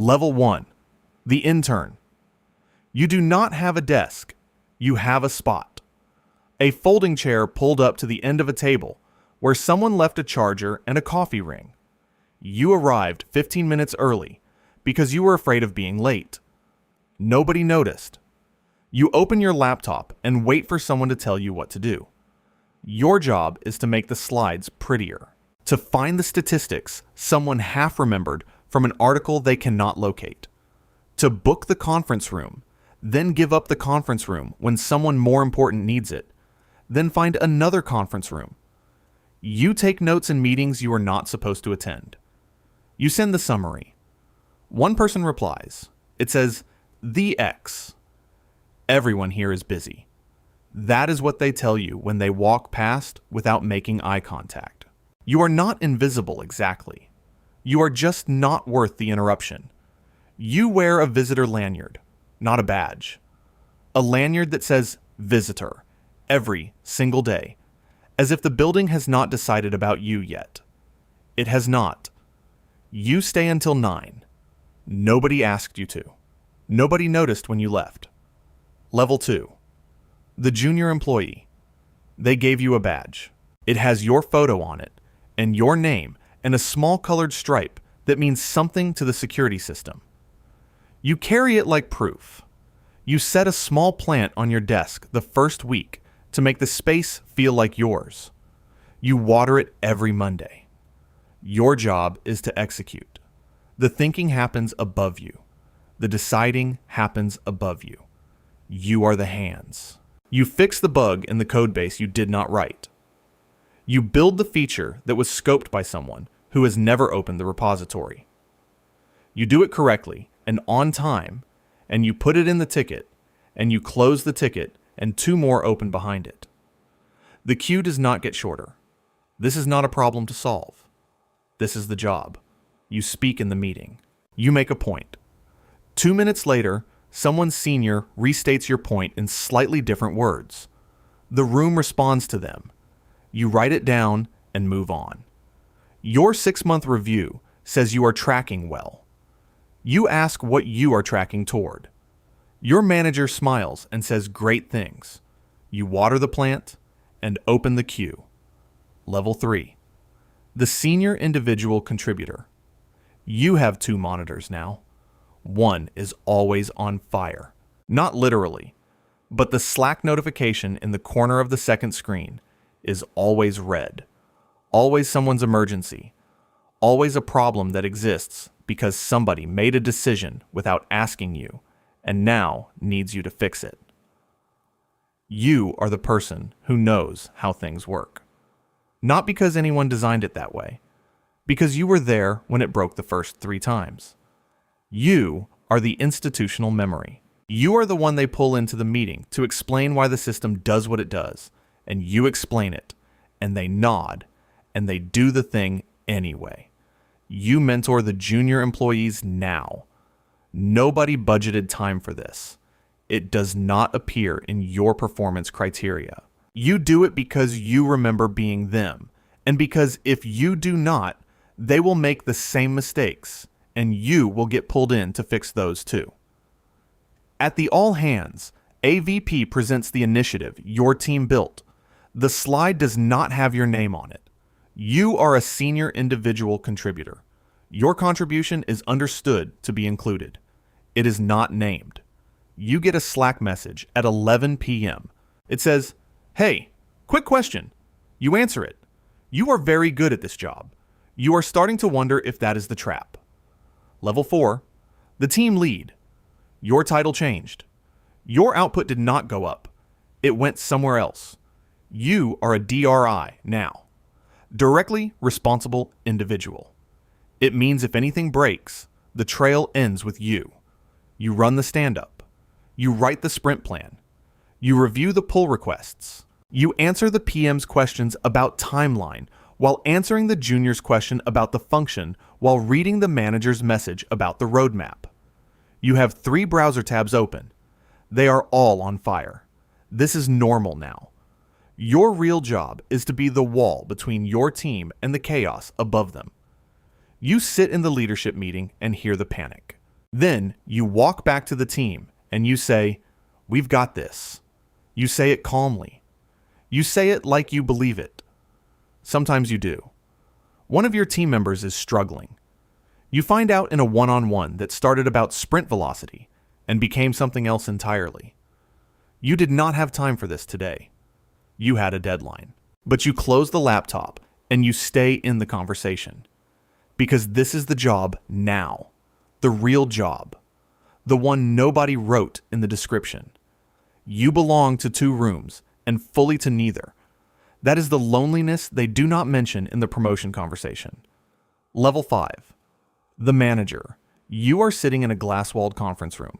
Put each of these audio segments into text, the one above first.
Level 1. The intern. You do not have a desk. You have a spot. A folding chair pulled up to the end of a table where someone left a charger and a coffee ring. You arrived 15 minutes early because you were afraid of being late. Nobody noticed. You open your laptop and wait for someone to tell you what to do. Your job is to make the slides prettier, to find the statistics someone half remembered from an article they cannot locate, to book the conference room, then give up the conference room when someone more important needs it, then find another conference room. You take notes in meetings you are not supposed to attend. You send the summary. One person replies. It says, "The X." Everyone here is busy. That is what they tell you when they walk past without making eye contact. You are not invisible exactly. You are just not worth the interruption. You wear a visitor lanyard, not a badge. A lanyard that says visitor every single day, as if the building has not decided about you yet. It has not. You stay until 9. Nobody asked you to. Nobody noticed when you left. Level 2. The junior employee. They gave you a badge. It has your photo on it, and your name, and a small colored stripe that means something to the security system. You carry it like proof. You set a small plant on your desk the first week to make the space feel like yours. You water it every Monday. Your job is to execute. The thinking happens above you. The deciding happens above you. You are the hands. You fix the bug in the codebase you did not write. You build the feature that was scoped by someone who has never opened the repository. You do it correctly and on time, and you put it in the ticket, and you close the ticket, and 2 more open behind it. The queue does not get shorter. This is not a problem to solve. This is the job. You speak in the meeting. You make a point. 2 minutes later, someone senior restates your point in slightly different words. The room responds to them. You write it down and move on. Your 6-month review says you are tracking well. You ask what you are tracking toward. Your manager smiles and says great things. You water the plant and open the queue. Level 3. The senior individual contributor. You have 2 monitors now. One is always on fire. Not literally, but the Slack notification in the corner of the second screen is always red. Always someone's emergency. Always a problem that exists because somebody made a decision without asking you and now needs you to fix it. You are the person who knows how things work. Not because anyone designed it that way, because you were there when it broke the first 3 times. You are the institutional memory. You are the one they pull into the meeting to explain why the system does what it does, and you explain it, and they nod, and they do the thing anyway. You mentor the junior employees now. Nobody budgeted time for this. It does not appear in your performance criteria. You do it because you remember being them, and because if you do not, they will make the same mistakes, and you will get pulled in to fix those too. At the all hands, AVP presents the initiative your team built. The slide does not have your name on it. You are a senior individual contributor. Your contribution is understood to be included. It is not named. You get a Slack message at 11 p.m. It says, "Hey, quick question." You answer it. You are very good at this job. You are starting to wonder if that is the trap. Level 4, the team lead. Your title changed. Your output did not go up. It went somewhere else. You are a DRI now. Directly responsible individual. It means if anything breaks, the trail ends with you. You run the stand-up. You write the sprint plan. You review the pull requests. You answer the PM's questions about timeline while answering the junior's question about the function while reading the manager's message about the roadmap. You have 3 browser tabs open. They are all on fire. This is normal now. Your real job is to be the wall between your team and the chaos above them. You sit in the leadership meeting and hear the panic. Then you walk back to the team and you say, "We've got this." You say it calmly. You say it like you believe it. Sometimes you do. One of your team members is struggling. You find out in a one-on-one that started about sprint velocity and became something else entirely. You did not have time for this today. You had a deadline. But you close the laptop and you stay in the conversation. Because this is the job now. The real job. The one nobody wrote in the description. You belong to 2 rooms and fully to neither. That is the loneliness they do not mention in the promotion conversation. Level 5. The manager. You are sitting in a glass-walled conference room.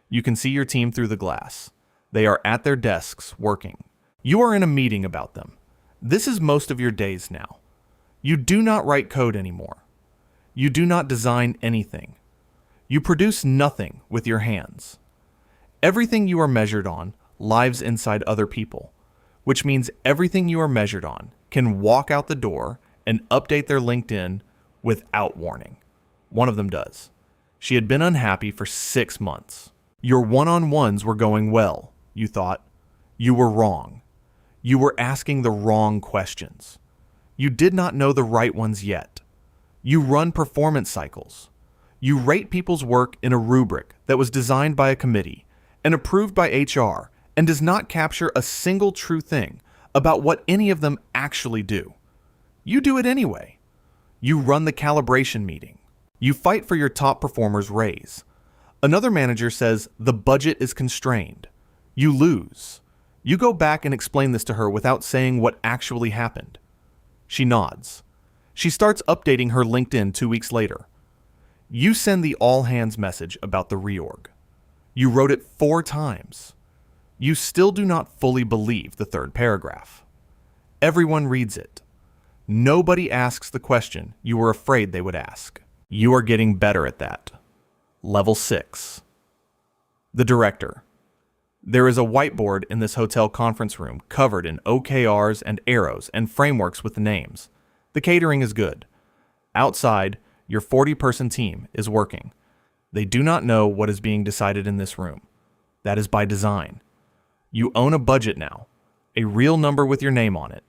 You can see your team through the glass. They are at their desks working. You are in a meeting about them. This is most of your days now. You do not write code anymore. You do not design anything. You produce nothing with your hands. Everything you are measured on lives inside other people, which means everything you are measured on can walk out the door and update their LinkedIn without warning. One of them does. She had been unhappy for 6 months. Your one-on-ones were going well, you thought. You were wrong. You were asking the wrong questions. You did not know the right ones yet. You run performance cycles. You rate people's work in a rubric that was designed by a committee and approved by HR and does not capture a single true thing about what any of them actually do. You do it anyway. You run the calibration meeting. You fight for your top performer's raise. Another manager says the budget is constrained. You lose. You go back and explain this to her without saying what actually happened. She nods. She starts updating her LinkedIn 2 weeks later. You send the all-hands message about the reorg. You wrote it 4 times. You still do not fully believe the 3rd paragraph. Everyone reads it. Nobody asks the question you were afraid they would ask. You are getting better at that. Level 6. The director. There is a whiteboard in this hotel conference room covered in OKRs and arrows and frameworks with names. The catering is good. Outside, your 40-person team is working. They do not know what is being decided in this room. That is by design. You own a budget now, a real number with your name on it.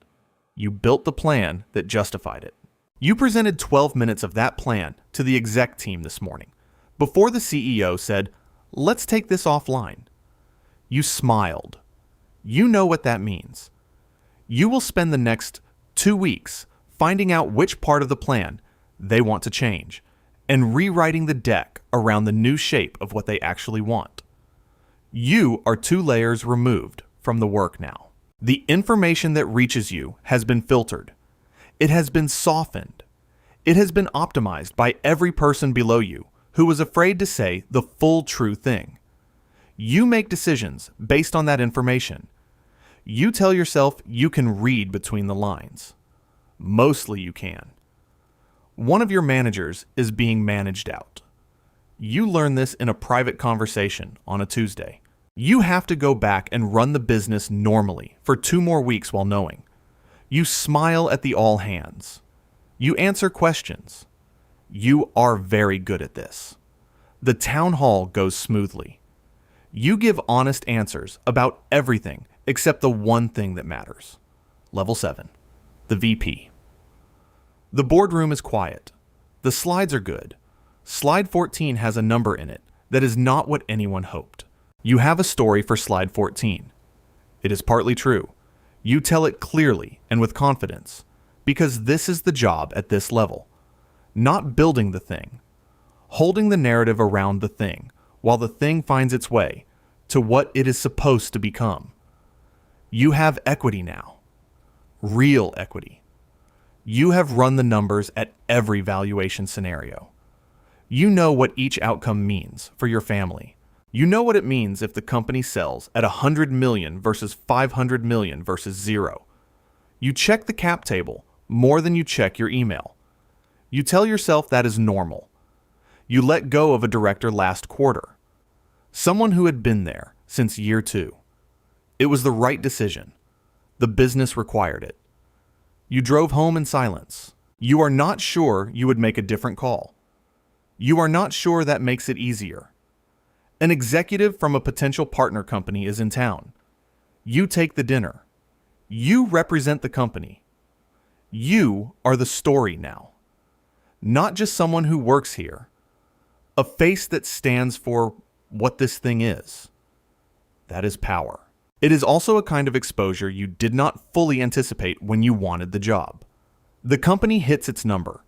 You built the plan that justified it. You presented 12 minutes of that plan to the exec team this morning, before the CEO said, "Let's take this offline." You smiled. You know what that means. You will spend the next 2 weeks finding out which part of the plan they want to change and rewriting the deck around the new shape of what they actually want. You are 2 layers removed from the work now. The information that reaches you has been filtered. It has been softened. It has been optimized by every person below you who was afraid to say the full true thing. You make decisions based on that information. You tell yourself you can read between the lines. Mostly you can. One of your managers is being managed out. You learn this in a private conversation on a Tuesday. You have to go back and run the business normally for 2 more weeks while knowing. You smile at the all hands. You answer questions. You are very good at this. The town hall goes smoothly. You give honest answers about everything except the one thing that matters. Level 7. The VP. The boardroom is quiet. The slides are good. Slide 14 has a number in it that is not what anyone hoped. You have a story for slide 14. It is partly true. You tell it clearly and with confidence, because this is the job at this level. Not building the thing. Holding the narrative around the thing while the thing finds its way to what it is supposed to become. You have equity now. Real equity. You have run the numbers at every valuation scenario. You know what each outcome means for your family. You know what it means if the company sells at 100 million versus 500 million versus 0. You check the cap table more than you check your email. You tell yourself that is normal. You let go of a director last quarter. Someone who had been there since year 2. It was the right decision. The business required it. You drove home in silence. You are not sure you would make a different call. You are not sure that makes it easier. An executive from a potential partner company is in town. You take the dinner. You represent the company. You are the story now. Not just someone who works here. A face that stands for what this thing is. That is power. It is also a kind of exposure you did not fully anticipate when you wanted the job. The company hits its number.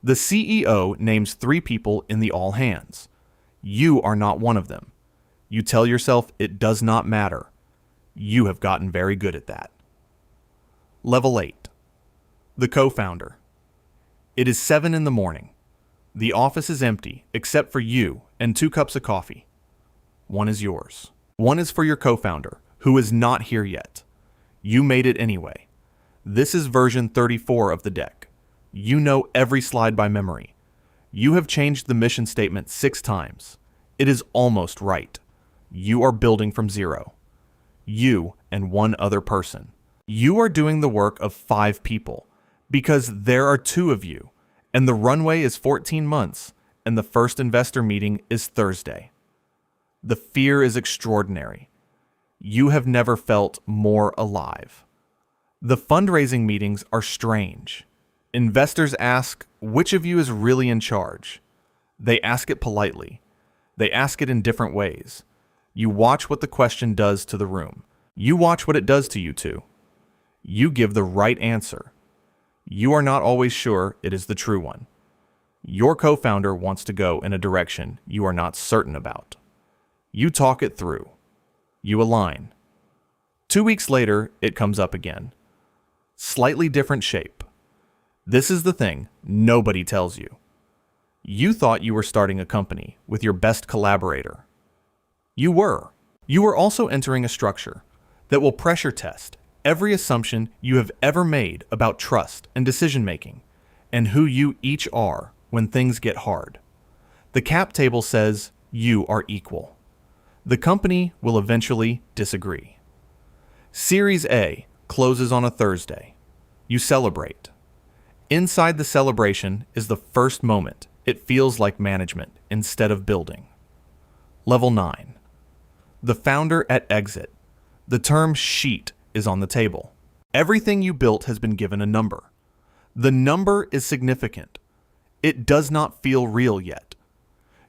The CEO names 3 people in the all hands. You are not one of them. You tell yourself it does not matter. You have gotten very good at that. Level 8. The co-founder. It is 7 in the morning. The office is empty except for you and 2 cups of coffee. One is yours. One is for your co-founder, who is not here yet. You made it anyway. This is version 34 of the deck. You know every slide by memory. You have changed the mission statement 6 times. It is almost right. You are building from zero. You and 1 other person. You are doing the work of 5 people because there are 2 of you, and the runway is 14 months, and the first investor meeting is Thursday. The fear is extraordinary. You have never felt more alive. The fundraising meetings are strange. Investors ask, which of you is really in charge? They ask it politely. They ask it in different ways. You watch what the question does to the room. You watch what it does to you too. You give the right answer. You are not always sure it is the true one. Your co-founder wants to go in a direction you are not certain about. You talk it through. You align. 2 weeks later, it comes up again. Slightly different shape. This is the thing nobody tells you. You thought you were starting a company with your best collaborator. You were. You were also entering a structure that will pressure test every assumption you have ever made about trust and decision-making, and who you each are when things get hard. The cap table says you are equal. The company will eventually disagree. Series A closes on a Thursday. You celebrate. Inside the celebration is the first moment it feels like management instead of building. Level 9. The founder at exit. The term sheet is on the table. Everything you built has been given a number. The number is significant. It does not feel real yet.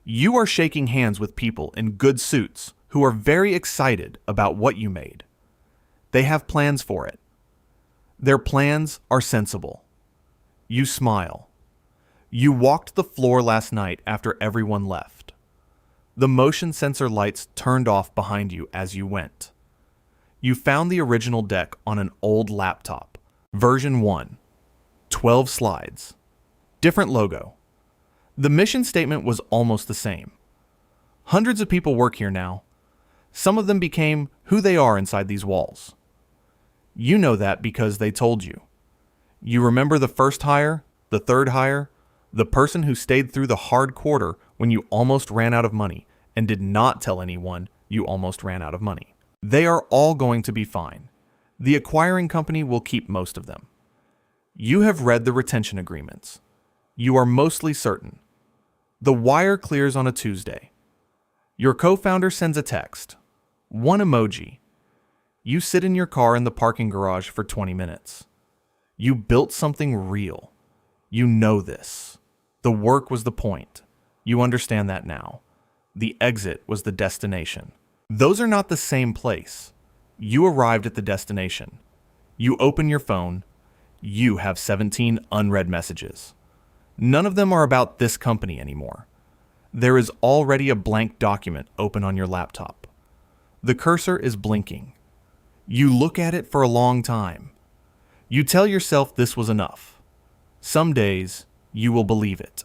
You are shaking hands with people in good suits who are very excited about what you made. They have plans for it. Their plans are sensible. You smile. You walked the floor last night after everyone left. The motion sensor lights turned off behind you as you went. You found the original deck on an old laptop, version 1, 12 slides, different logo. The mission statement was almost the same. Hundreds of people work here now. Some of them became who they are inside these walls. You know that because they told you. You remember the first hire, the third hire, the person who stayed through the hard quarter when you almost ran out of money and did not tell anyone you almost ran out of money. They are all going to be fine. The acquiring company will keep most of them. You have read the retention agreements. You are mostly certain. The wire clears on a Tuesday. Your co-founder sends a text. 1 emoji. You sit in your car in the parking garage for 20 minutes. You built something real. You know this. The work was the point. You understand that now. The exit was the destination. Those are not the same place. You arrived at the destination. You open your phone. You have 17 unread messages. None of them are about this company anymore. There is already a blank document open on your laptop. The cursor is blinking. You look at it for a long time. You tell yourself this was enough. Some days, you will believe it.